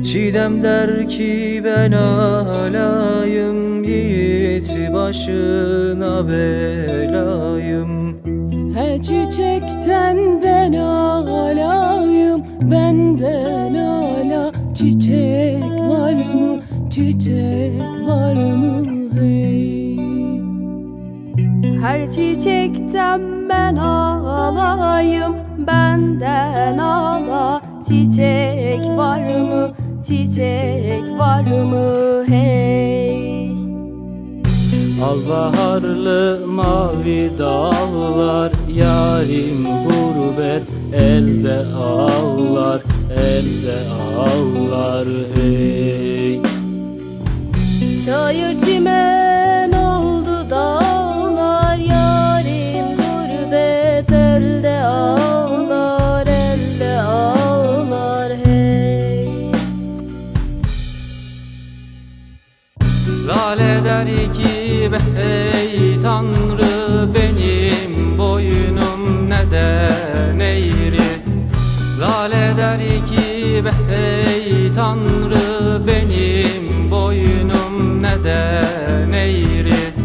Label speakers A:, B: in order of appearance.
A: Çiğdem der ki ben alayım, yiğit başına belayım.
B: Her çiçekten ben alayım, benden ala. Çiçek var mı, çiçek var mı hey?
C: Her çiçekten ben alayım, benden ala. Çiçek var mı, çiçek var mı hey?
A: Al baharlı mavi dağlar, yarim gurbet elde ağlar, elde ağlar hey.
C: Çayır çimen oldu dağlar, yarim gurbet elde ağlar, elde ağlar hey.
A: Lale der ki ey Tanrı, benim boynum neden eğri? Lale der ki ey Tanrı, benim boynum neden eğri?